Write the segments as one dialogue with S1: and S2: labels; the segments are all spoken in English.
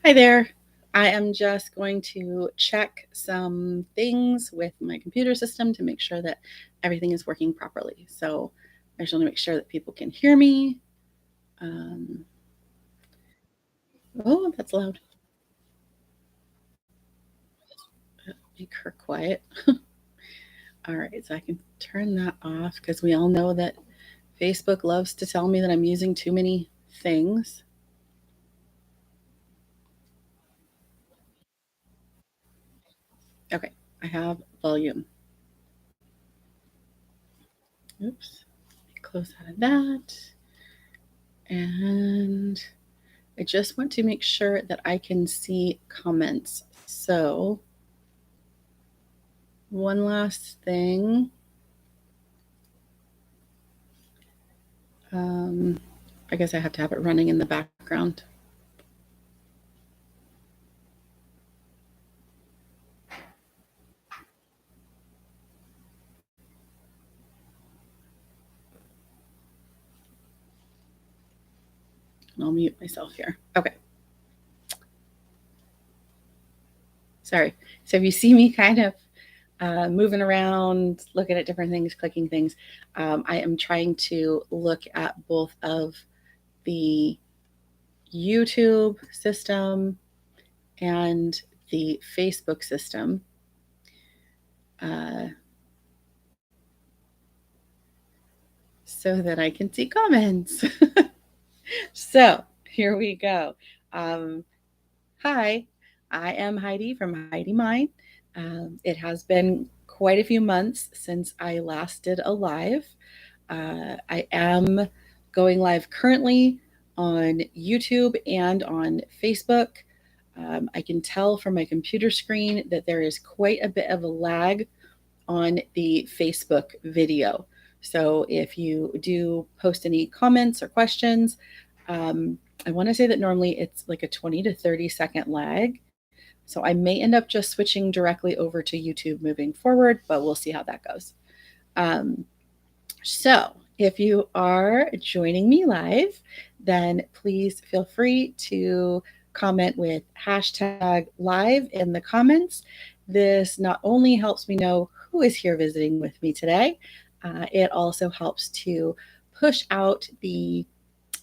S1: Hi there. I am just going to check some things with my computer system to make sure that everything is working properly. So I just want to make sure that people can hear me. Um, oh, that's loud. Make her quiet. All right, so I can turn that off because we all know that Facebook loves to tell me that I'm using too many things. Okay, I have volume. Oops, close out of that. And I just want to make sure that I can see comments. So, one last thing. Um, I guess I have to have it running in the background. And I'll mute myself here. Okay. Sorry. So, if you see me kind of moving around, looking at different things, clicking things, I am trying to look at both of the YouTube system and the Facebook system. Uh, so that I can see comments. So here we go. Um, Hi, I am Heidi from Heidi Mine. It has been quite a few months since I last did a live. I am going live currently on YouTube and on Facebook. I can tell from my computer screen that there is quite a bit of a lag on the Facebook video. So if you do post any comments or questions, I want to say that normally it's like a 20 to 30-second lag. So I may end up just switching directly over to YouTube moving forward, but we'll see how that goes. Um, so if you are joining me live, then please feel free to comment with hashtag live in the comments. This not only helps me know who is here visiting with me today, it also helps to push out the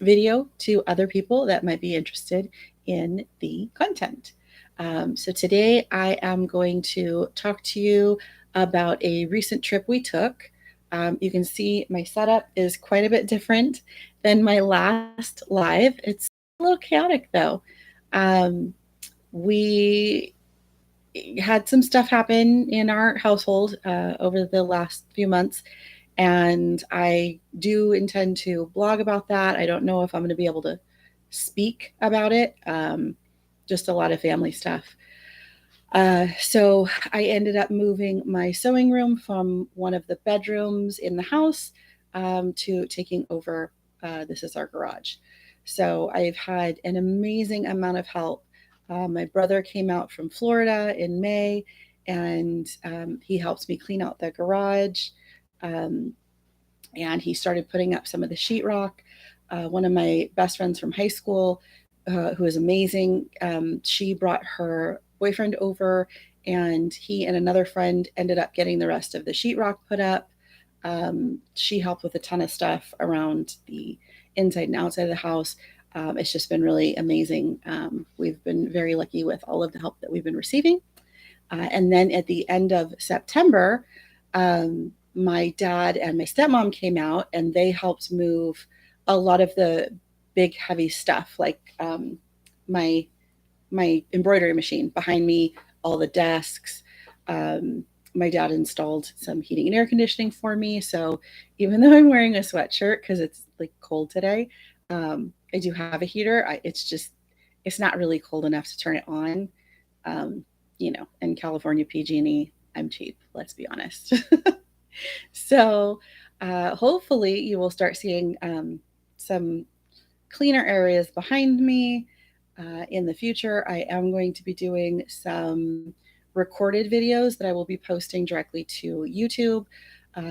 S1: video to other people that might be interested in the content. So today I am going to talk to you about a recent trip we took. You can see my setup is quite a bit different than my last live. It's a little chaotic though. Um, we had some stuff happen in our household over the last few months, and I do intend to blog about that. I don't know if I'm going to be able to speak about it. Just a lot of family stuff. So I ended up moving my sewing room from one of the bedrooms in the house to taking over. This is our garage. So I've had an amazing amount of help. My brother came out from Florida in May, and he helps me clean out the garage. Um, and he started putting up some of the sheetrock. One of my best friends from high school, who is amazing, she brought her boyfriend over, and he and another friend ended up getting the rest of the sheetrock put up. She helped with a ton of stuff around the inside and outside of the house. It's just been really amazing. We've been very lucky with all of the help that we've been receiving. And then at the end of September, my dad and my stepmom came out and they helped move a lot of the big heavy stuff, like my my embroidery machine behind me, all the desks. My dad installed some heating and air conditioning for me. So even though I'm wearing a sweatshirt because it's like cold today, I do have a heater. It's not really cold enough to turn it on. Um, in California PG&E, I'm cheap. Let's be honest. So hopefully you will start seeing some cleaner areas behind me in the future. I am going to be doing some recorded videos that I will be posting directly to YouTube.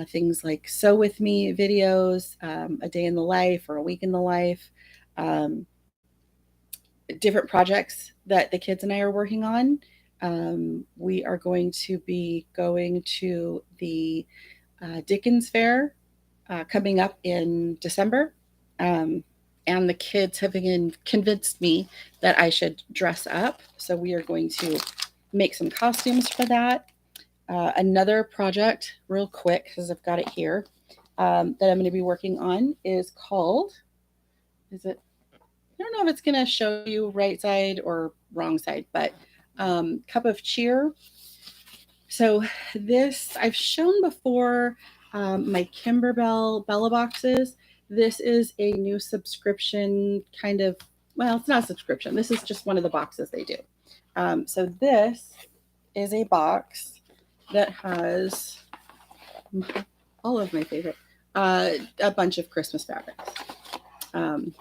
S1: Things like sew with me videos, a day in the life or a week in the life. Um, different projects that the kids and I are working on. We are going to be going to the Dickens Fair coming up in December. Um, and the kids have again convinced me that I should dress up. So we are going to make some costumes for that. Another project, real quick, because I've got it here, that I'm going to be working on is called, is it, I don't know if it's going to show you right side or wrong side, but Cup of Cheer. So this I've shown before, my Kimberbell Bella boxes. This is a new subscription kind of, well, it's not a subscription. This is just one of the boxes they do. So this is a box that has all of my favorite, a bunch of Christmas fabrics. Um,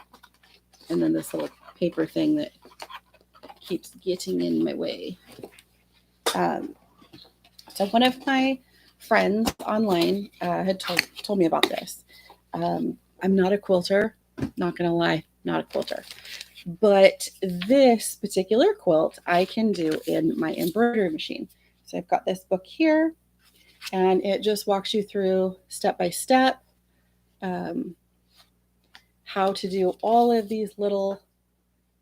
S1: and then this little paper thing that keeps getting in my way. Um, so one of my friends online had told me about this. I'm not a quilter, not gonna lie, not a quilter. But this particular quilt I can do in my embroidery machine. So I've got this book here, and it just walks you through step by step how to do all of these little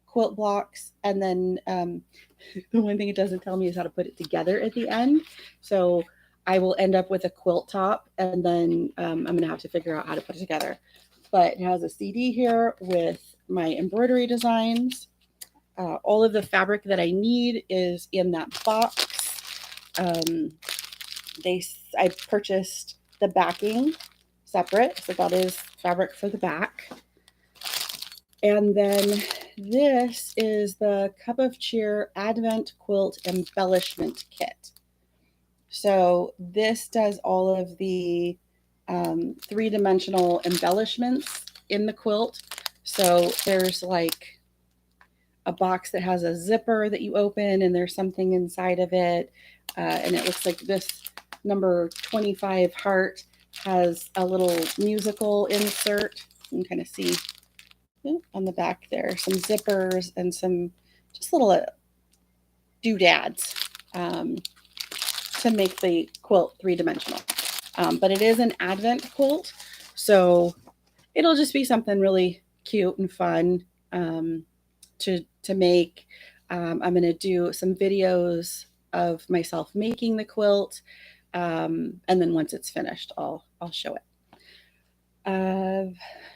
S1: quilt blocks. And then the one thing it doesn't tell me is how to put it together at the end. So I will end up with a quilt top, and then I'm going to have to figure out how to put it together. But it has a CD here with my embroidery designs. All of the fabric that I need is in that box. I purchased the backing separate, so that is fabric for the back. And then this is the Cup of Cheer Advent Quilt Embellishment Kit. So this does all of the three-dimensional embellishments in the quilt. So there's like a box that has a zipper that you open, and there's something inside of it. And it looks like this number 25 heart has a little musical insert. You can kind of see on the back there some zippers and some just little doodads to make the quilt three-dimensional. But it is an Advent quilt, so it'll just be something really cute and fun to make. I'm going to do some videos of myself making the quilt, and then once it's finished, I'll show it.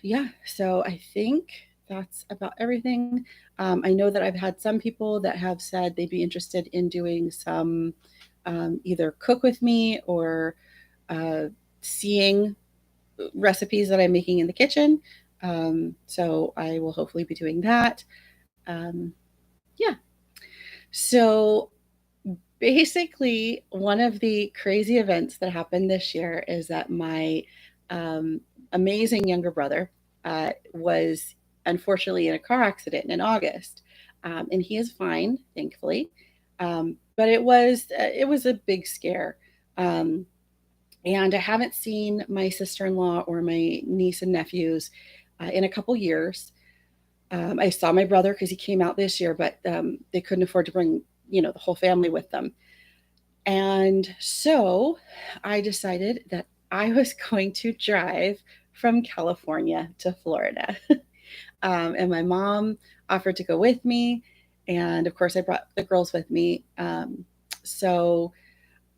S1: Yeah, so I think that's about everything. I know that I've had some people that have said they'd be interested in doing some either cook with me or seeing recipes that I'm making in the kitchen. So I will hopefully be doing that. Yeah. So basically, one of the crazy events that happened this year is that my amazing younger brother was unfortunately in a car accident in August, and he is fine, thankfully. But it was a big scare, and I haven't seen my sister-in-law or my niece and nephews in a couple years. I saw my brother because he came out this year, but they couldn't afford to bring the whole family with them. And so I decided that I was going to drive from California to Florida. And my mom offered to go with me. And of course, I brought the girls with me. So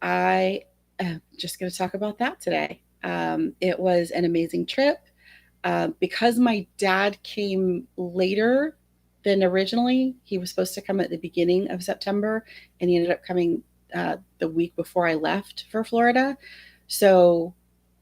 S1: I am just going to talk about that today. It was an amazing trip. Because my dad came later than originally, he was supposed to come at the beginning of September, and he ended up coming the week before I left for Florida. So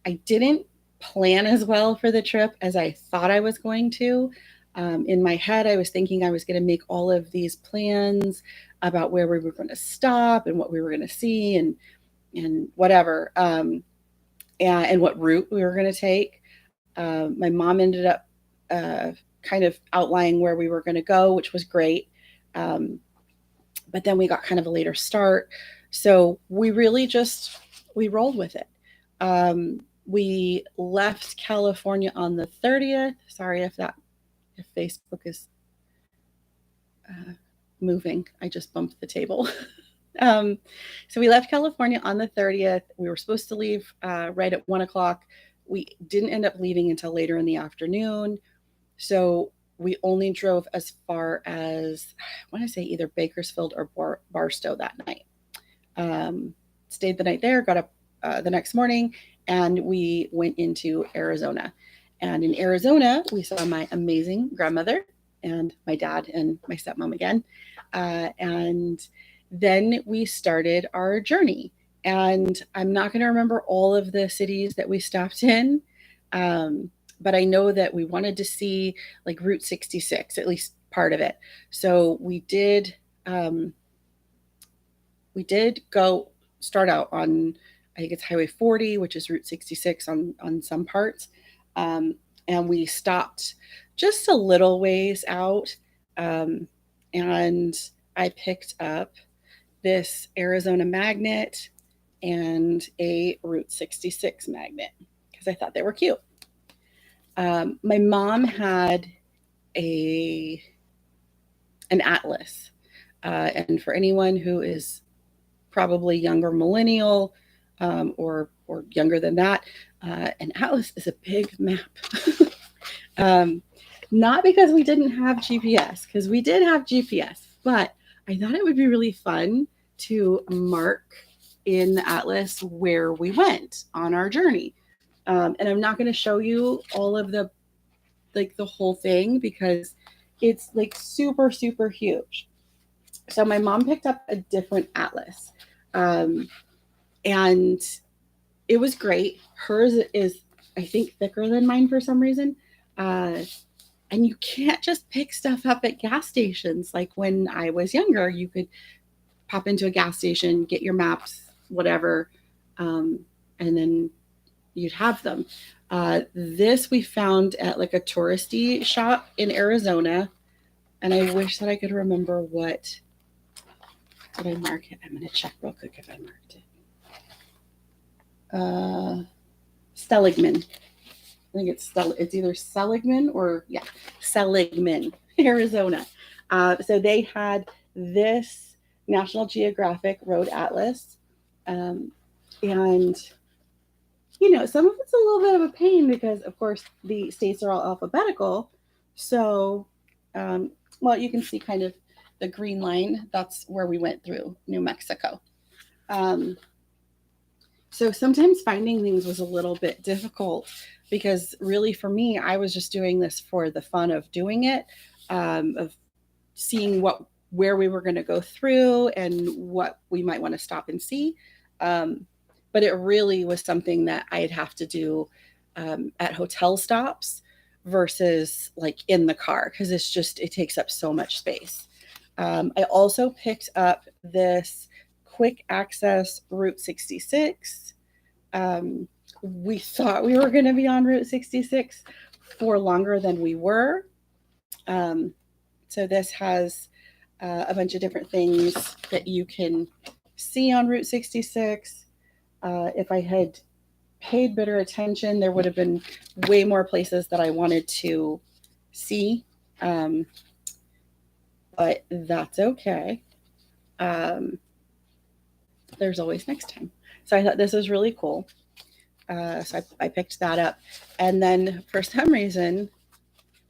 S1: I didn't plan as well for the trip as I thought I was going to. In my head, I was thinking I was going to make all of these plans about where we were going to stop and what we were going to see and whatever, and what route we were going to take. My mom ended up kind of outlining where we were going to go, which was great. But then we got kind of a later start. So we really we rolled with it. We left California on the 30th. Sorry if Facebook is moving. I just bumped the table. um, so we left California on the 30th. We were supposed to leave right at 1 o'clock. We didn't end up leaving until later in the afternoon. So we only drove as far as, I want to say either Bakersfield or Barstow that night. Um, Stayed the night there, got up the next morning, and we went into Arizona. And in Arizona, we saw my amazing grandmother and my dad and my stepmom again. And then we started our journey. And I'm not going to remember all of the cities that we stopped in. But I know that we wanted to see like Route 66, at least part of it. So we did go start out on, I think it's Highway 40, which is Route 66 on some parts. Um, and we stopped just a little ways out. Um, and I picked up this Arizona magnet and a Route 66 magnet because I thought they were cute. My mom had a an atlas, and for anyone who is probably younger millennial, or younger than that, an atlas is a big map. um, Not because we didn't have GPS, because we did have GPS, but I thought it would be really fun to mark in the atlas where we went on our journey. And I'm not going to show you all of the whole thing because it's like super, super huge. So my mom picked up a different atlas. Um, and it was great. Hers is, I think, thicker than mine for some reason. And you can't just pick stuff up at gas stations. Like when I was younger, you could pop into a gas station, get your maps, whatever, and then you'd have them. This we found at like a touristy shop in Arizona, and I wish that I could remember what did I mark it. I'm going to check real quick if I marked it. Seligman. I think it's either Seligman or Seligman, Arizona. So they had this National Geographic Road Atlas, and some of it's a little bit of a pain because, of course, the states are all alphabetical. So, well, you can see kind of the green line. That's where we went through New Mexico. So sometimes finding things was a little bit difficult because really for me, I was just doing this for the fun of doing it, of seeing where we were going to go through and what we might want to stop and see. But it really was something that I'd have to do at hotel stops versus like in the car because it takes up so much space. I also picked up this quick access Route 66. We thought we were going to be on Route 66 for longer than we were. So this has a bunch of different things that you can see on Route 66. If I had paid better attention, there would have been way more places that I wanted to see. But that's okay. There's always next time. So I thought this was really cool. So I picked that up. And then for some reason,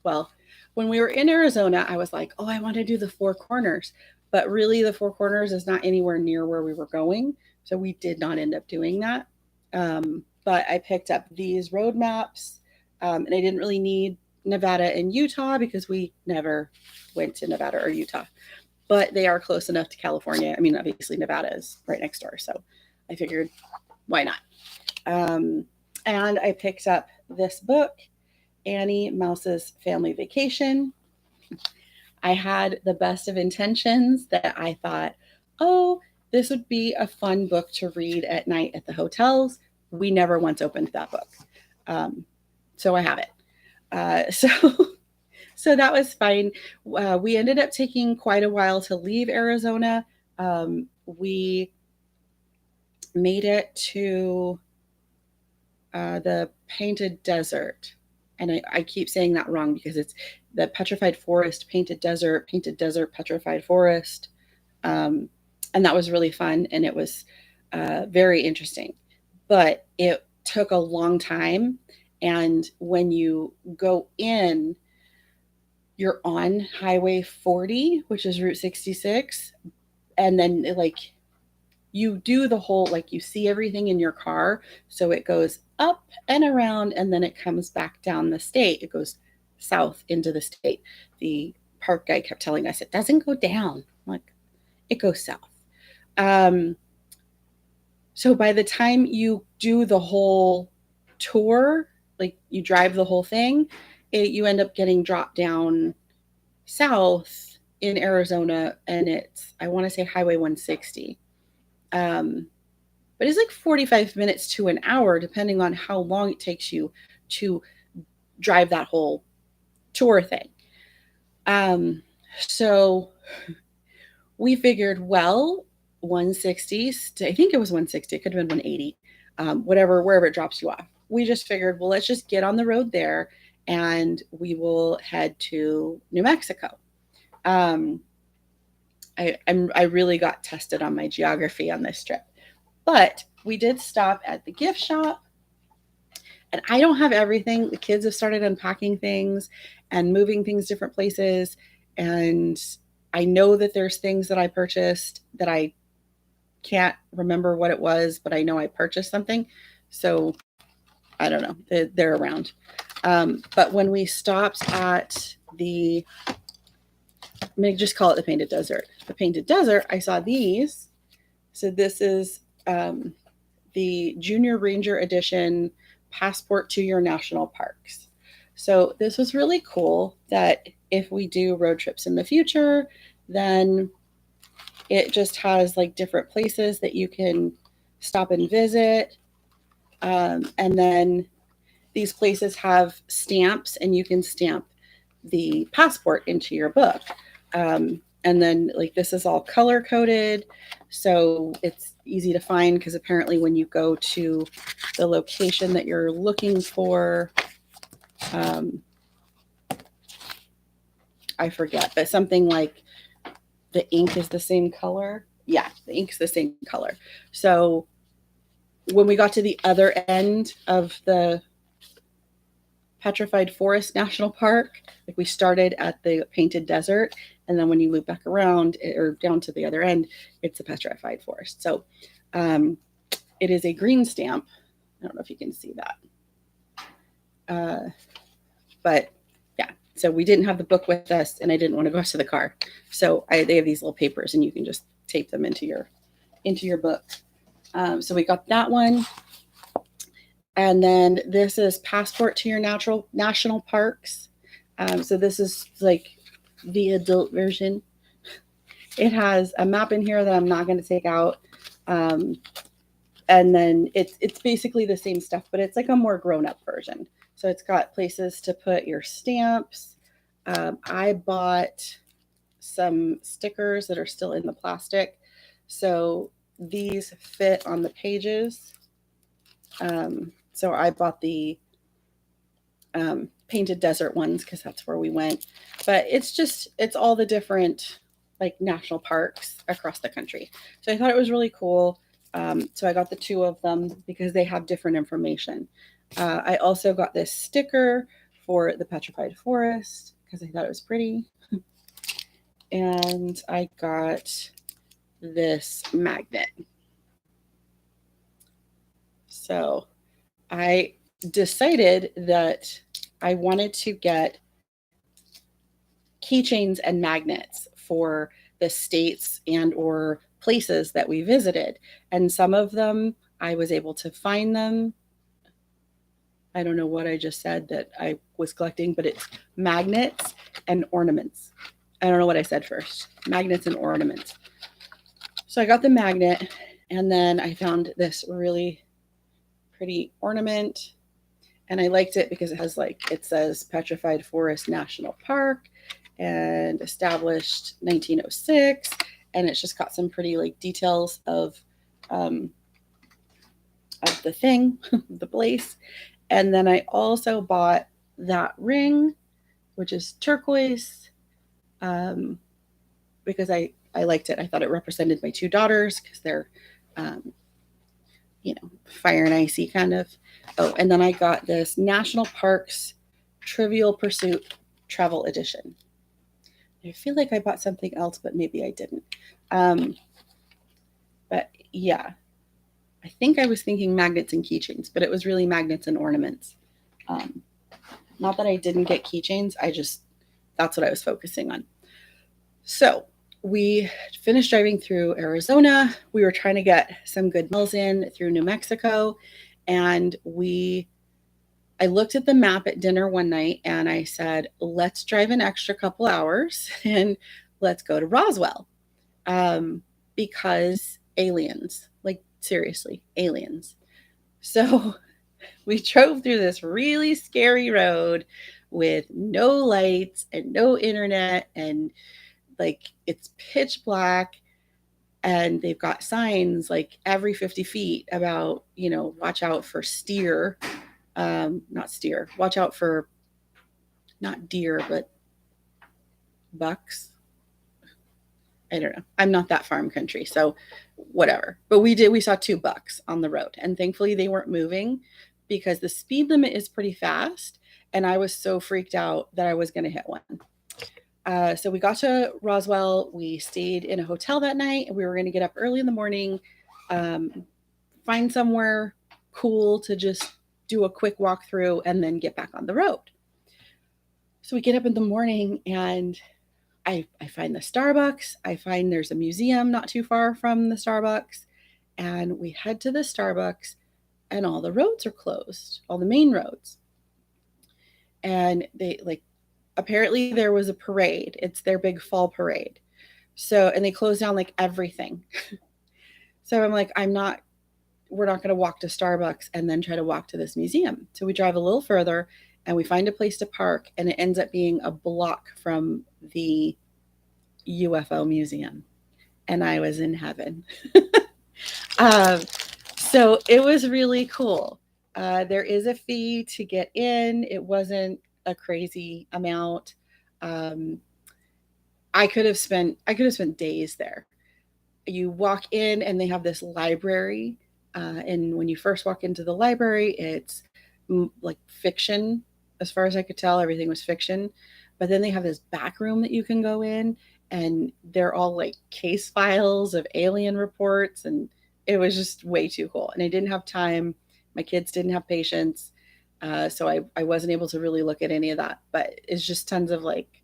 S1: well, when we were in Arizona, I was like, oh, I want to do the Four Corners. But really, the Four Corners is not anywhere near where we were going. So we did not end up doing that. But I picked up these road maps, and I didn't really need Nevada and Utah because we never went to Nevada or Utah. But they are close enough to California. I mean, obviously, Nevada is right next door. So I figured, why not? And I picked up this book, Annie Mouse's Family Vacation. I had the best of intentions that I thought, oh, this would be a fun book to read at night at the hotels. We never once opened that book. So I have it. So that was fine. We ended up taking quite a while to leave Arizona. We made it to the Painted Desert. And I keep saying that wrong because the petrified forest, painted desert, petrified forest. And that was really fun, and it was very interesting. But it took a long time. And when you go in, you're on Highway 40, which is Route 66. And then, like, you do the whole, like, you see everything in your car. So it goes up and around, and then it comes back down the state. It goes south into the state. The park guy kept telling us it doesn't go down. I'm like, it goes south. Um, so by the time you do the whole tour, like you drive the whole thing, you end up getting dropped down south in Arizona, and it's, I want to say, Highway 160. But it's like 45 minutes to an hour, depending on how long it takes you to drive that whole tour thing. So we figured, well, 160, I think it was 160, it could have been 180, wherever it drops you off. We just figured, well, let's just get on the road there and we will head to New Mexico. I really got tested on my geography on this trip. But we did stop at the gift shop, and I don't have everything. The kids have started unpacking things and moving things different places. And I know that there's things that I purchased that I can't remember what it was, but I know I purchased something. So I don't know. They're around. But when we stopped at I'm going to just call it the Painted Desert. The Painted Desert, I saw these. So this is the Junior Ranger Edition Passport to Your National Parks. So this was really cool that if we do road trips in the future, then it just has like different places that you can stop and visit. And then these places have stamps, and you can stamp the passport into your book. And then, like, this is all color coded, so it's easy to find, because apparently when you go to the location that you're looking for, I forget, but something like the ink is the same color. Yeah, the ink's the same color. So when we got to the other end of the Petrified Forest National Park, like, we started at the Painted Desert, and then when you loop back around or down to the other end, it's the Petrified Forest. So it is a green stamp. I don't know if you can see that. But yeah, so we didn't have the book with us, and I didn't want to go to the car. So they have these little papers, and you can just tape them into your book. So we got that one. And then this is Passport to Your National Parks. So this is like the adult version. It has a map in here that I'm not going to take out. And then it's basically the same stuff, but it's like a more grown-up version. So it's got places to put your stamps. I bought some stickers that are still in the plastic. So these fit on the pages. So I bought the Painted Desert ones because that's where we went. But it's all the different, like, national parks across the country. So I thought it was really cool. So I got the two of them because they have different information. I also got this sticker for the Petrified Forest because I thought it was pretty. And I got this magnet. So I decided that I wanted to get keychains and magnets for the states and or places that we visited. And some of them, I was able to find them. I don't know what I just said that I was collecting, but it's magnets and ornaments. I don't know what I said first. Magnets and ornaments. So I got the magnet, and then I found this really pretty ornament, and I liked it because it says Petrified Forest National Park and established 1906, and it's just got some pretty, like, details of the thing, the place. And then I also bought that ring which is turquoise, um, because I liked it. I thought it represented my two daughters because they're, um, fire and icy kind of. Oh, and then I got this National Parks Trivial Pursuit Travel Edition. I feel like I bought something else, but maybe I didn't. But yeah, I think I was thinking magnets and keychains, but it was really magnets and ornaments. Um, Not that I didn't get keychains, that's what I was focusing on. So we finished driving through Arizona. We were trying to get some good meals in through New Mexico. And I looked at the map at dinner one night and I said, let's drive an extra couple hours and let's go to Roswell. Because aliens, like seriously, aliens. So we drove through this really scary road with no lights and no internet, and like it's pitch black, and they've got signs like every 50 feet about, watch out for steer. Not steer, watch out for not deer, but bucks. I don't know. I'm not that farm country, so whatever. But we saw two bucks on the road, and thankfully they weren't moving because the speed limit is pretty fast, and I was so freaked out that I was going to hit one. So we got to Roswell. We stayed in a hotel that night, and we were going to get up early in the morning, find somewhere cool to just do a quick walkthrough, and then get back on the road. So we get up in the morning, and I find the Starbucks. I find there's a museum not too far from the Starbucks. And we head to the Starbucks, and all the roads are closed, all the main roads. And apparently there was a parade. It's their big fall parade. So, and they closed down like everything. So I'm like, we're not going to walk to Starbucks and then try to walk to this museum. So we drive a little further and we find a place to park, and it ends up being a block from the UFO museum. And I was in heaven. So it was really cool. There is a fee to get in. It wasn't a crazy amount. I could have spent days there. You walk in and they have this library, and when you first walk into the library, it's like fiction. As far as I could tell, everything was fiction. But then they have this back room that you can go in, and they're all like case files of alien reports, and it was just way too cool. And I didn't have time. My kids didn't have patience. So I wasn't able to really look at any of that. But it's just tons of like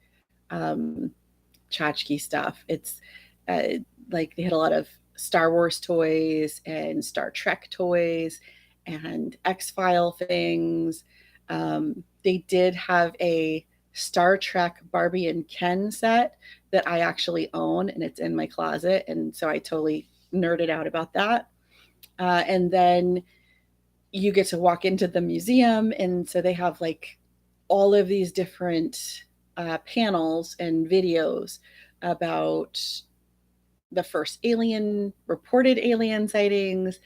S1: tchotchke stuff. It's like they had a lot of Star Wars toys and Star Trek toys and X-File things. They did have a Star Trek Barbie and Ken set that I actually own, and it's in my closet. And so I totally nerded out about that. And then you get to walk into the museum, and so they have like all of these different panels and videos about the first reported alien sightings,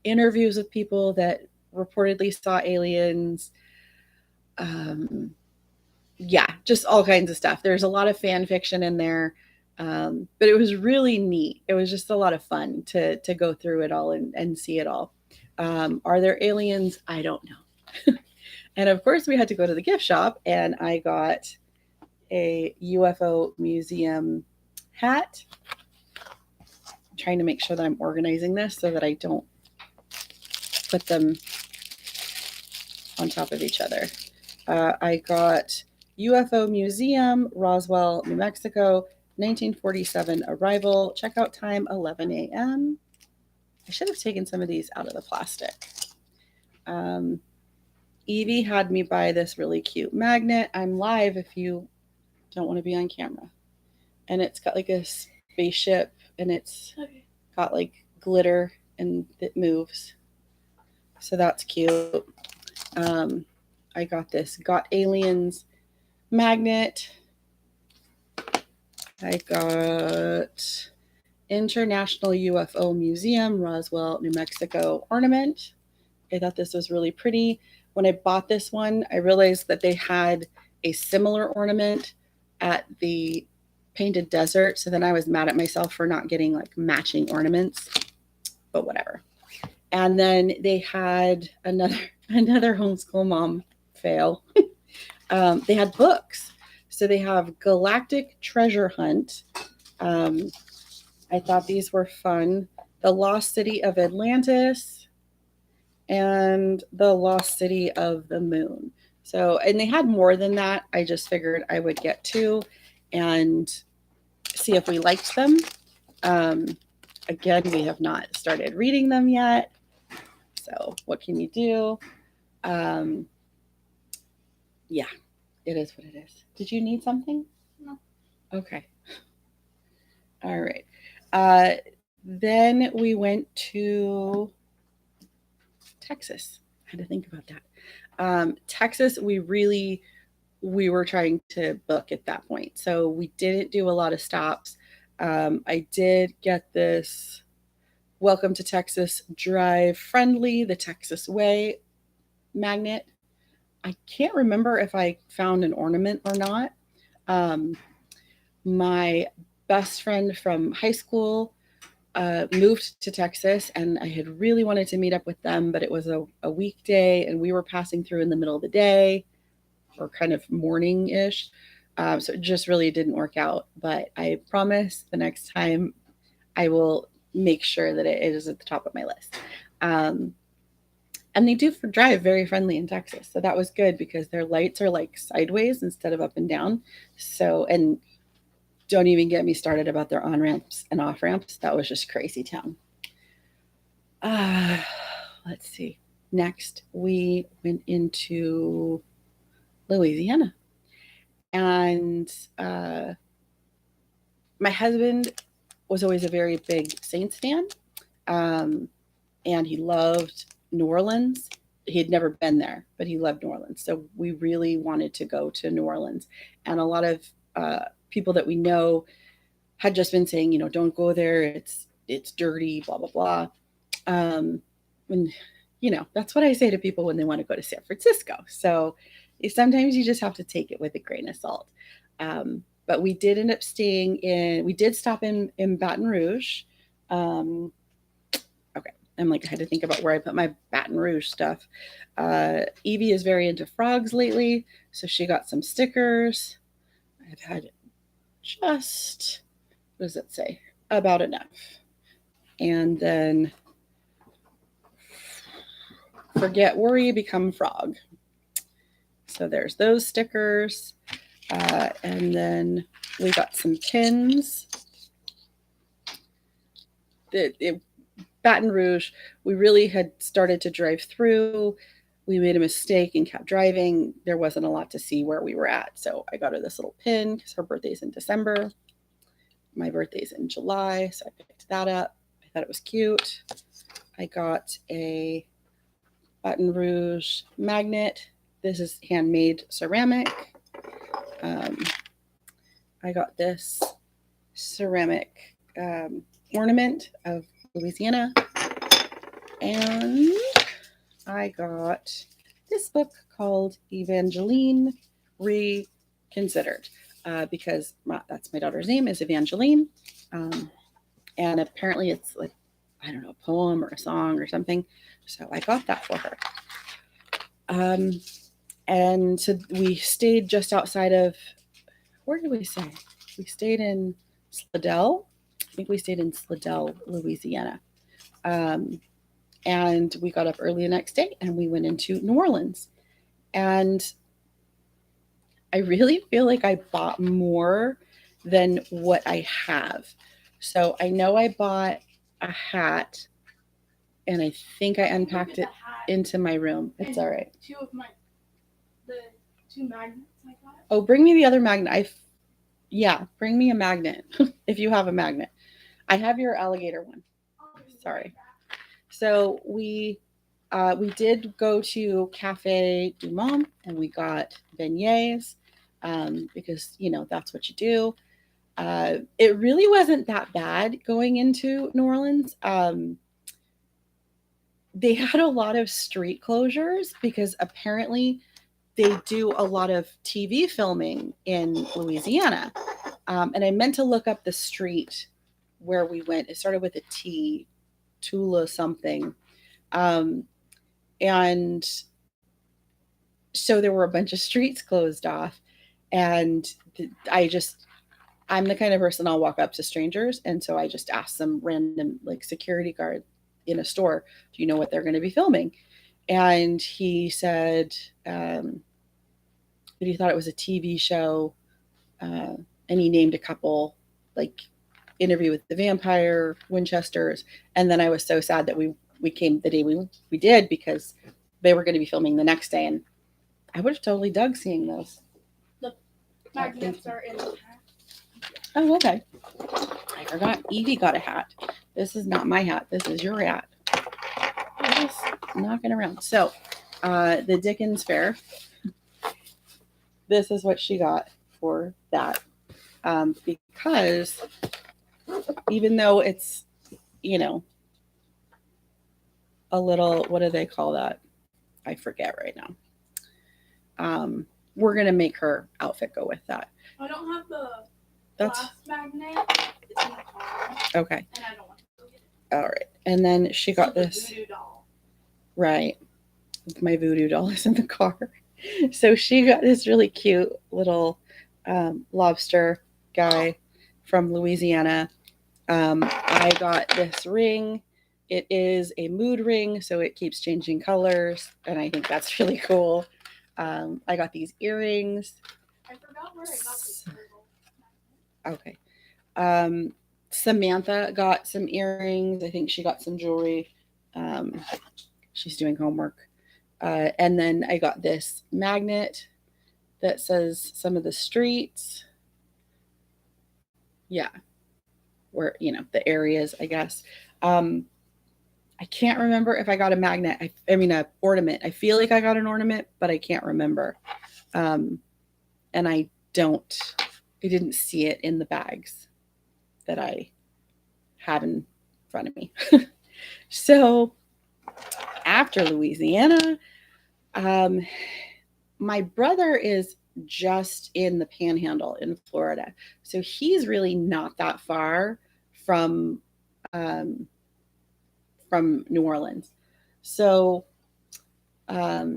S1: interviews with people that reportedly saw aliens. Yeah, just all kinds of stuff. There's a lot of fan fiction in there. But it was really neat. It was just a lot of fun to go through it all and see it all. Are there aliens? I don't know. And of course, we had to go to the gift shop, and I got a UFO museum hat. I'm trying to make sure that I'm organizing this so that I don't put them on top of each other. I got UFO Museum, Roswell, New Mexico, 1947 arrival, checkout time 11 a.m. I should have taken some of these out of the plastic. Evie had me buy this really cute magnet. I'm live if you don't want to be on camera. And it's got like a spaceship, and it's got like glitter, and it moves. So that's cute. I got this Got Aliens magnet. I got International UFO Museum, Roswell, New Mexico ornament. I thought this was really pretty. When I bought this one, I realized that they had a similar ornament at the Painted Desert. So then I was mad at myself for not getting like matching ornaments, but whatever. And then they had another homeschool mom fail. They had books. So they have Galactic Treasure Hunt. Um, I thought these were fun. The Lost City of Atlantis and The Lost City of the Moon. So, and they had more than that. I just figured I would get two and see if we liked them. Um, again, we have not started reading them yet. So, what can you do? Um, yeah, it is what it is. Did you need something?
S2: No.
S1: Okay. All right. Uh, then we went to Texas. I had to think about that. Texas, we were trying to book at that point, so we didn't do a lot of stops. I did get this "Welcome to Texas, Drive Friendly, the Texas Way" magnet. I can't remember if I found an ornament or not. Um, my best friend from high school moved to Texas, and I had really wanted to meet up with them, but it was a weekday, and we were passing through in the middle of the day or kind of morning ish. So it just really didn't work out. But I promise the next time I will make sure that it is at the top of my list. And they do drive very friendly in Texas. So that was good because their lights are like sideways instead of up and down. So, and don't even get me started about their on ramps and off ramps. That was just crazy town. Uh, let's see. Next, we went into Louisiana. And my husband was always a very big Saints fan. Um, and he loved New Orleans. He had never been there, but he loved New Orleans. So we really wanted to go to New Orleans. And a lot of people that we know had just been saying, don't go there. It's dirty, blah, blah, blah. And, that's what I say to people when they want to go to San Francisco. So sometimes you just have to take it with a grain of salt. But we did end up we did stop in Baton Rouge. Okay. I'm like, I had to think about where I put my Baton Rouge stuff. Evie is very into frogs lately. So she got some stickers. I've had just, what does it say? About enough. And then forget worry, become frog. So there's those stickers. And then we got some pins. Baton Rouge, we really had started to drive through. We made a mistake and kept driving. There wasn't a lot to see where we were at. So I got her this little pin because her birthday's in December. My birthday's in July. So I picked that up. I thought it was cute. I got a Baton Rouge magnet. This is handmade ceramic. I got this ceramic ornament of Louisiana. And I got this book called Evangeline Reconsidered because that's my daughter's name is Evangeline. And apparently it's like, I don't know, a poem or a song or something. So I got that for her. And so we stayed just outside of, where did we stay? We stayed in Slidell. I think we stayed in Slidell, Louisiana. And we got up early the next day and we went into New Orleans. And I really feel like I bought more than what I have. So I know I bought a hat and I think I unpacked it into my room. It's all right.
S2: The two magnets I got.
S1: Oh, bring me the other magnet. Bring me a magnet if you have a magnet. I have your alligator one. Sorry. So we did go to Cafe du Monde and we got beignets because that's what you do. It really wasn't that bad going into New Orleans. They had a lot of street closures because apparently they do a lot of TV filming in Louisiana. And I meant to look up the street where we went. It started with a T, Tula something. Um, and so there were a bunch of streets closed off. And I just, I'm the kind of person I'll walk up to strangers. And so I just asked some random, like, security guard in a store, do you know what they're going to be filming? And he said that he thought it was a TV show. Uh, and he named a couple, like, Interview with the Vampire, Winchesters. And then I was so sad that we came the day we did, because they were going to be filming the next day. And I would have totally dug seeing those.
S2: The magnets are in the hat.
S1: Oh, okay. I forgot Evie got a hat. This is not my hat. This is your hat. I'm just knocking around. So, the Dickens Fair. This is what she got for that. Because even though it's, you know, a little, what do they call that? I forget right now. We're going to make her outfit go with that.
S2: I don't have the
S1: That's
S2: glass magnet. It's in the car.
S1: Okay.
S2: And I don't want to go get it.
S1: All right. And then she got
S2: So
S1: this.
S2: the voodoo doll.
S1: Right. My voodoo doll is in the car. So she got this really cute little lobster guy from Louisiana. I got this ring. It is a mood ring, so it keeps changing colors, and I think that's really cool. I got these earrings.
S2: I forgot where I got this turtle.
S1: Okay. Samantha got some earrings. I think she got some jewelry. She's doing homework. And then I got this magnet that says some of the streets. Yeah. Where, you know, the areas, I guess. I can't remember if I got a magnet. I mean, a ornament. I feel like I got an ornament, but I can't remember. And I didn't see it in the bags that I had in front of me. So after Louisiana, my brother is just in the Panhandle in Florida, so he's really not that far from New Orleans. So, I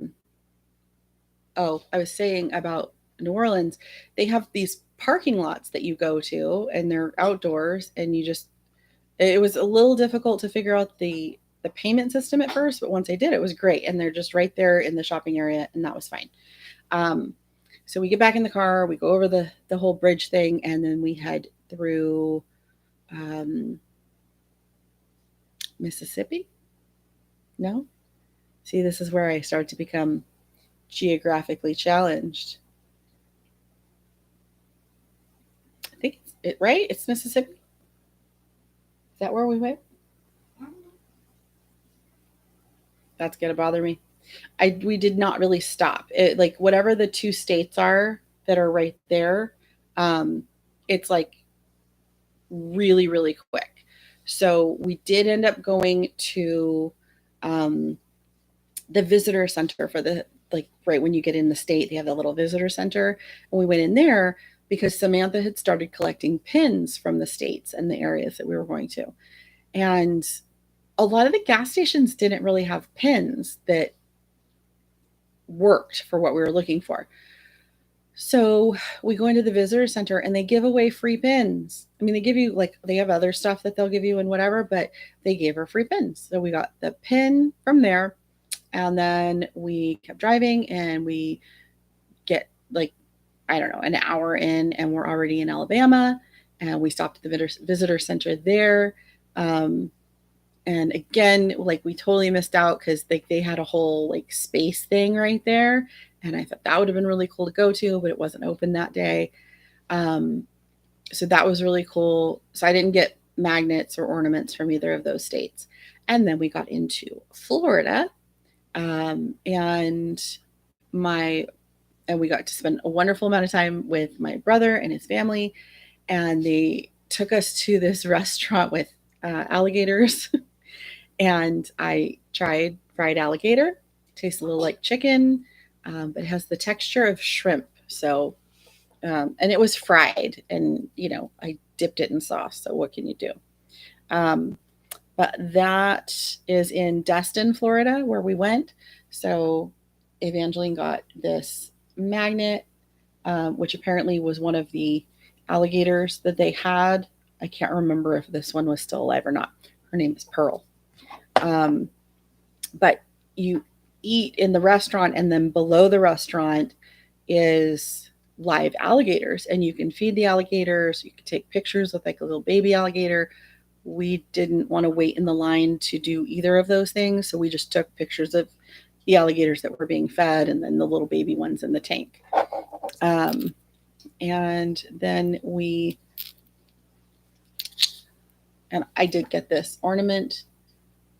S1: was saying about New Orleans, they have these parking lots that you go to, and they're outdoors, and it was a little difficult to figure out the payment system at first, but once I did, it was great. And they're just right there in the shopping area, and that was fine. So we get back in the car, we go over the whole bridge thing, and then we head through Mississippi. No? See, this is where I start to become geographically challenged. I think it's right? It's Mississippi. Is that where we went? That's gonna bother me. We did not really stop. It, like, whatever the two states are that are right there, it's like really, really quick. So we did end up going to the visitor center for the, like, right when you get in the state, they have the little visitor center, and we went in there because Samantha had started collecting pins from the states and the areas that we were going to, and a lot of the gas stations didn't really have pins that worked for what we were looking for. So we go into the visitor center and they give away free pins. I mean, they give you, like, they have other stuff that they'll give you and whatever, but they gave her free pins. So we got the pin from there, and then we kept driving, and we get, like, I don't know, an hour in, and we're already in Alabama, and we stopped at the visitor center there. And again, like, we totally missed out because they had a whole, like, space thing right there, and I thought that would have been really cool to go to, but it wasn't open that day. So that was really cool. So I didn't get magnets or ornaments from either of those states. And then we got into Florida, and we got to spend a wonderful amount of time with my brother and his family, and they took us to this restaurant with alligators. And I tried fried alligator. Tastes a little like chicken. but it has the texture of shrimp. So, and it was fried, and I dipped it in sauce. So what can you do? Um, but that is in Destin, Florida, where we went. So Evangeline got this magnet, which apparently was one of the alligators that they had. I can't remember if this one was still alive or not. Her name is Pearl. Um, but you eat in the restaurant, and then below the restaurant is live alligators, and you can feed the alligators. You can take pictures with like a little baby alligator. We didn't want to wait in the line to do either of those things, so we just took pictures of the alligators that were being fed and then the little baby ones in the tank. Um, and then I did get this ornament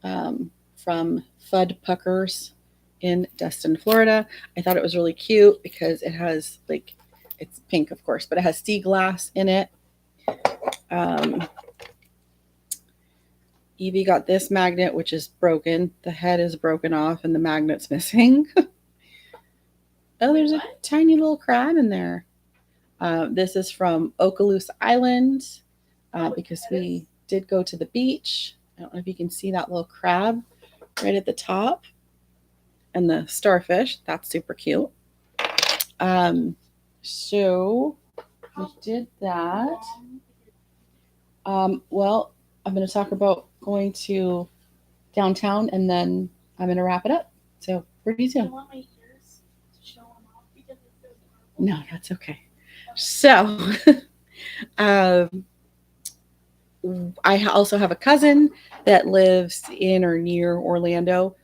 S1: um, from Fudd Puckers in Destin, Florida. I thought it was really cute because it has it's pink, of course, but it has sea glass in it. Um, Evie got this magnet, which is broken. The head is broken off and the magnet's missing. Oh, there's a tiny little crab in there. This is from Okaloosa Island because we did go to the beach. I don't know if you can see that little crab right at the top and the starfish. That's super cute. So we did that. Well, I'm going to talk about going to downtown, and then I'm going to wrap it up. So pretty soon. No, that's okay. So um, I also have a cousin that lives in or near Orlando.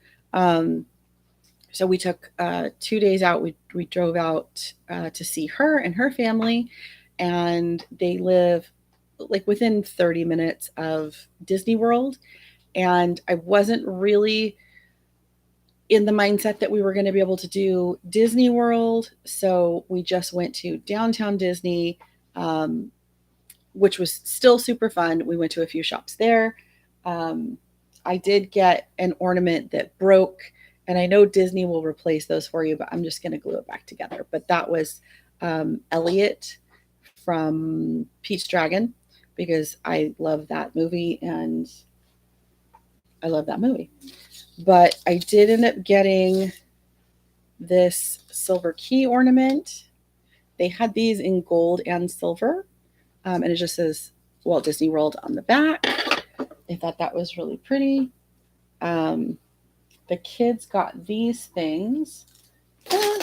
S1: So we took 2 days out. We drove out to see her and her family, and they live like within 30 minutes of Disney World. And I wasn't really in the mindset that we were going to be able to do Disney World, so we just went to downtown Disney, um, which was still super fun. We went to a few shops there. Um, I did get an ornament that broke, and I know Disney will replace those for you, but I'm just going to glue it back together. But that was Elliot from Pete's Dragon, because I love that movie, and I love that movie. But I did end up getting this silver key ornament. They had these in gold and silver, and it just says Walt Disney World on the back. I thought that was really pretty. Um, the kids got these things. I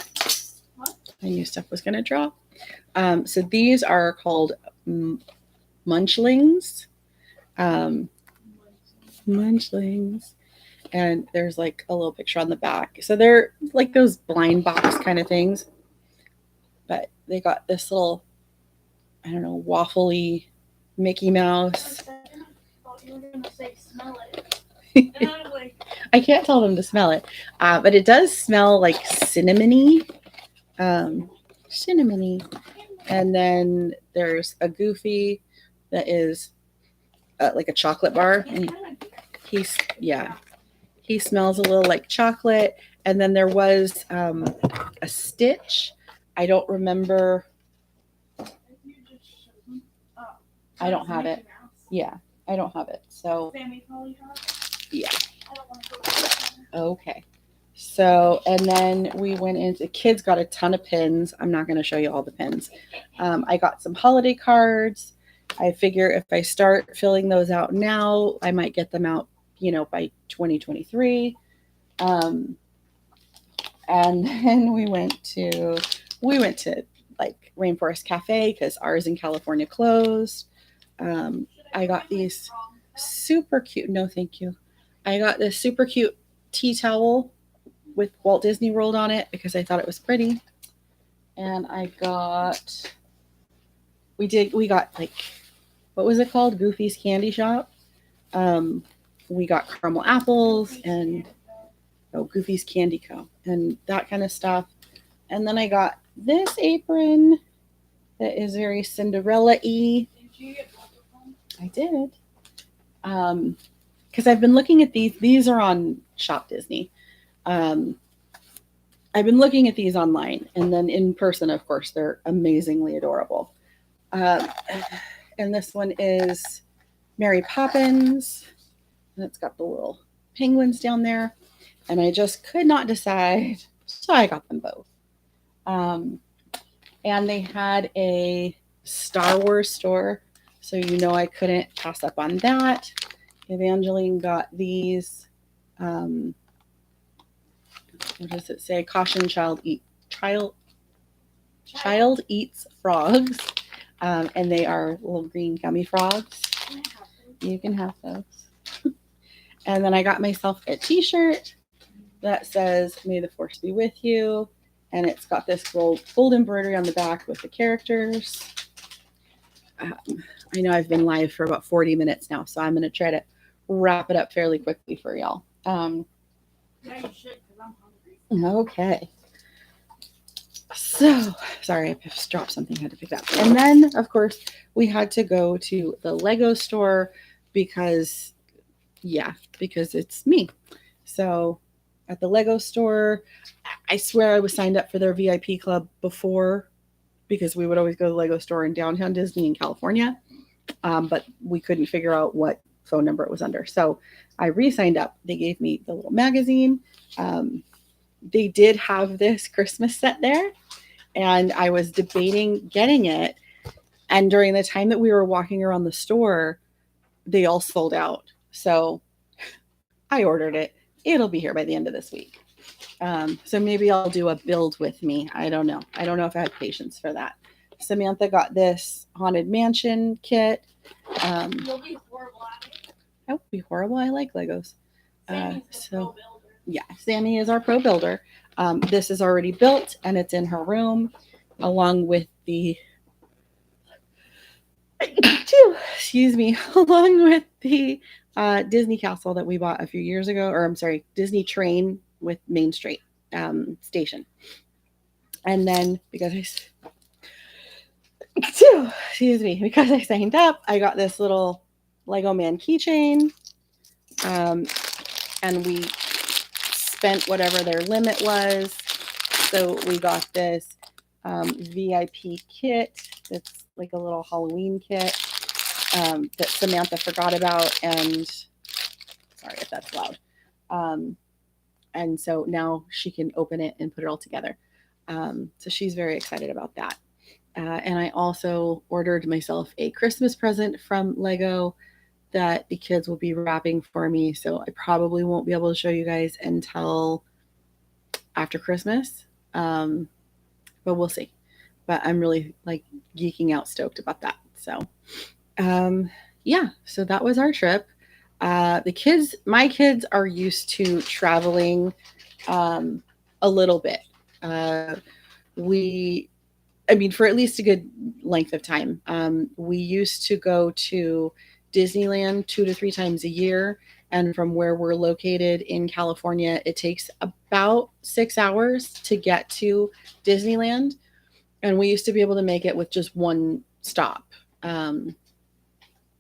S1: knew stuff was going to drop. So these are called munchlings. Um, munchlings. And there's like a little picture on the back. So they're like those blind box kind of things. But they got this little, I don't know, waffly Mickey Mouse. I can't tell them to smell it, but it does smell like cinnamony. Cinnamony. And then there's a Goofy that is like a chocolate bar. And he smells a little like chocolate. And then there was a Stitch. I don't remember. I don't have it. Yeah, I don't have it. So yeah. Okay. So, and then we went into, kids got a ton of pins. I'm not going to show you all the pins. I got some holiday cards. I figure if I start filling those out now, I might get them out, by 2023. And then we went to like Rainforest Cafe because ours in California closed. I got these super cute. No, thank you. I got this super cute tea towel with Walt Disney World on it because I thought it was pretty. And we got like, what was it called? Goofy's Candy Shop. We got caramel apples and Goofy's Candy Co. and that kind of stuff. And then I got this apron that is very Cinderella-y. I did. Because I've been looking at these. These are on Shop Disney. I've been looking at these online, and then in person, of course, they're amazingly adorable. Uh, and this one is Mary Poppins, and it's got the little penguins down there. And I just could not decide, so I got them both. Um, and they had a Star Wars store, so I couldn't pass up on that. Evangeline got these. Um, what does it say? Caution, child eats frogs, and they are little green gummy frogs. You can have those. And then I got myself a T-shirt that says "May the Force be with you," and it's got this gold embroidery on the back with the characters. Um, I know I've been live for about 40 minutes now, so I'm going to try to wrap it up fairly quickly for y'all.
S2: Yeah, you should, because I'm hungry.
S1: Okay. So, sorry, I just dropped something, had to pick that up. And then, of course, we had to go to the Lego store because, because it's me. So, at the Lego store, I swear I was signed up for their VIP club before because we would always go to the Lego store in downtown Disney in California, but we couldn't figure out what phone number it was under. So I re-signed up. They gave me the little magazine. They did have this Christmas set there, and I was debating getting it. And during the time that we were walking around the store, they all sold out. So I ordered it. It'll be here by the end of this week. So maybe I'll do a build with me. I don't know. I don't know if I have patience for that. Samantha got this Haunted Mansion kit.
S2: You'll be horrible at it.
S1: That would be horrible. I like Legos.
S2: Sammy's the pro builder.
S1: Yeah, Sammy is our pro builder. This is already built and it's in her room, along with the excuse me, along with the Disney castle that we bought a few years ago, or I'm sorry, Disney train with Main Street station. And then excuse me, because I signed up, I got this little Lego Man keychain, and we spent whatever their limit was. So we got this VIP kit that's like a little Halloween kit that Samantha forgot about, and sorry if that's loud. And so now she can open it and put it all together. So she's very excited about that. And I also ordered myself a Christmas present from Lego that the kids will be wrapping for me. So I probably won't be able to show you guys until after Christmas. But we'll see. But I'm really like geeking out, stoked about that. So, so that was our trip. My kids are used to traveling a little bit. For at least a good length of time. We used to go to Disneyland 2 to 3 times a year. And from where we're located in California, it takes about 6 hours to get to Disneyland. And we used to be able to make it with just one stop. And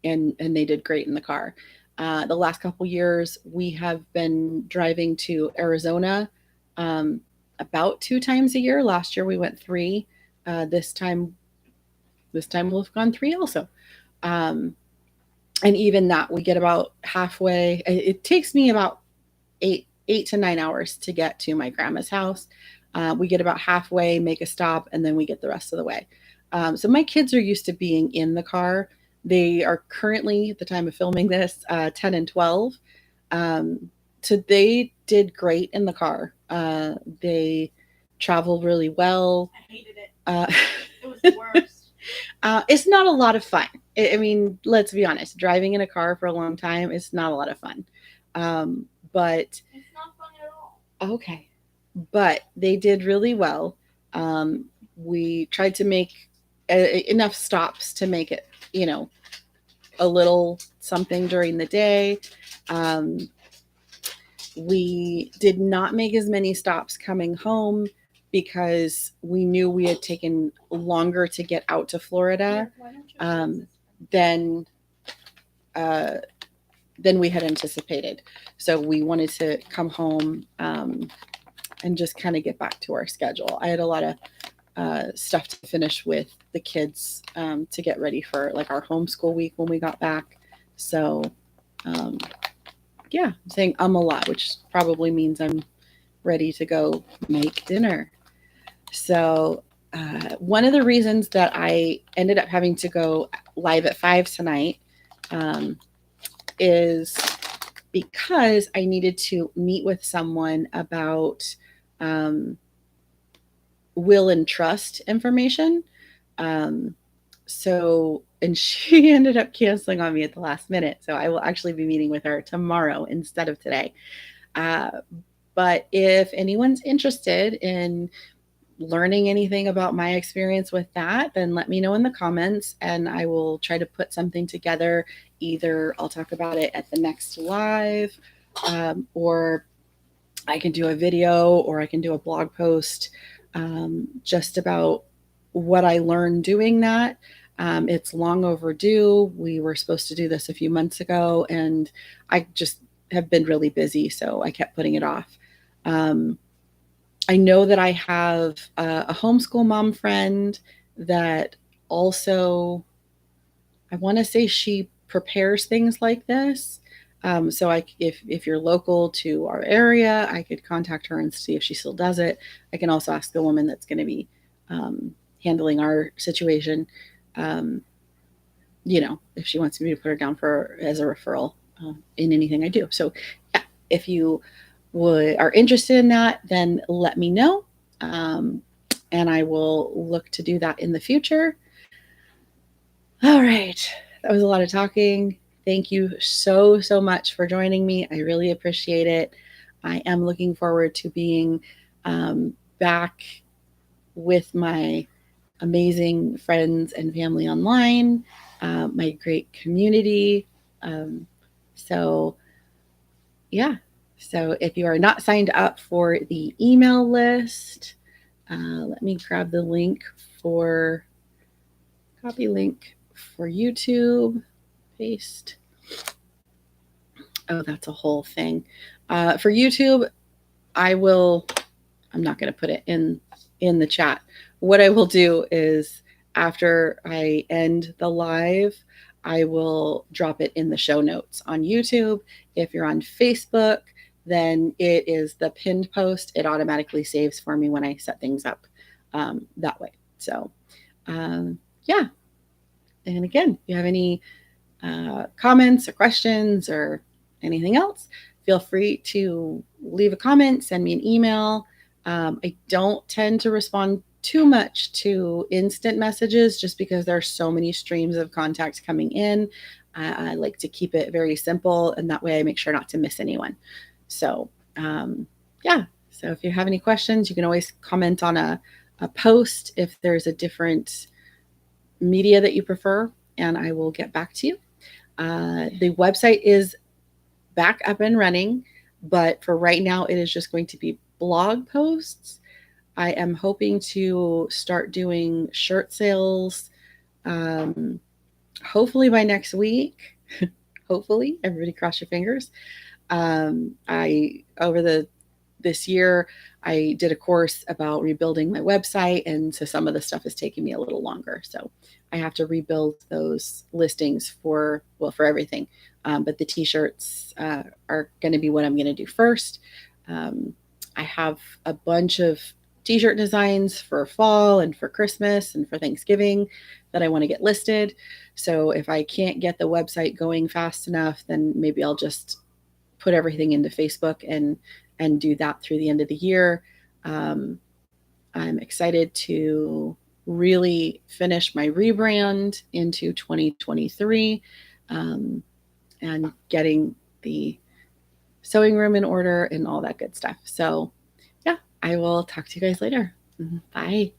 S1: they did great in the car. The last couple years, we have been driving to Arizona about 2 times a year. Last year we went 3. This time we'll have gone 3 also. And even that, we get about halfway. It takes me about 8 to 9 hours to get to my grandma's house. We get about halfway, make a stop, and then we get the rest of the way. So my kids are used to being in the car. They are currently, at the time of filming this, 10 and 12. So they did great in the car. They traveled really well.
S2: I hated it. It was the worst.
S1: It's not a lot of fun. Let's be honest. Driving in a car for a long time is not a lot of fun. But
S2: it's not fun at all.
S1: Okay, but they did really well. We tried to make enough stops to make it, a little something during the day. We did not make as many stops coming home because we knew we had taken longer to get out to Florida than we had anticipated. So we wanted to come home and just kind of get back to our schedule. I had a lot of stuff to finish with the kids to get ready for like our homeschool week when we got back. So, um, yeah, I'm saying a lot, which probably means I'm ready to go make dinner. So, one of the reasons that I ended up having to go live at 5 tonight um, is because I needed to meet with someone about um, will and trust information. Um, and she ended up canceling on me at the last minute. So I will actually be meeting with her tomorrow instead of today. Uh, but if anyone's interested in learning anything about my experience with that, then let me know in the comments and I will try to put something together. Either I'll talk about it at the next live, or I can do a video or I can do a blog post just about what I learned doing that. It's long overdue. We were supposed to do this a few months ago, and I just have been really busy, so I kept putting it off. Um, I know that I have a homeschool mom friend that also, I want to say she prepares things like this. So if you're local to our area, I could contact her and see if she still does it. I can also ask the woman that's going to be um, handling our situation, um, if she wants me to put her down for as a referral in anything I do. So yeah, if you are interested in that, then let me know, um, and I will look to do that in the future. All right. That was a lot of talking. Thank you so much for joining me. I really appreciate it. I am looking forward to being back with my amazing friends and family online, my great community. Um, so, yeah. So, if you are not signed up for the email list, let me grab the link for copy link for YouTube, paste. Oh, that's a whole thing. For YouTube, I will. I'm not going to put it in the chat. What I will do is after I end the live, I will drop it in the show notes on YouTube. If you're on Facebook, then it is the pinned post. It automatically saves for me when I set things up that way. So, yeah. And again, if you have any comments or questions or anything else, feel free to leave a comment, send me an email. I don't tend to respond too much to instant messages just because there are so many streams of contacts coming in. I like to keep it very simple, and that way I make sure not to miss anyone. So, yeah. So if you have any questions, you can always comment on a post if there's a different media that you prefer, and I will get back to you. The website is back up and running, but for right now, it is just going to be blog posts. I am hoping to start doing shirt sales, um, hopefully by next week. Hopefully, everybody cross your fingers. I over the this year I did a course about rebuilding my website, and so some of the stuff is taking me a little longer. So I have to rebuild those listings for everything. But the t-shirts are going to be what I'm going to do first. Um, I have a bunch of t-shirt designs for fall and for Christmas and for Thanksgiving that I want to get listed. So if I can't get the website going fast enough, then maybe I'll just put everything into Facebook and do that through the end of the year. I'm excited to really finish my rebrand into 2023, um, and getting the sewing room in order and all that good stuff. So, yeah, I will talk to you guys later. Bye.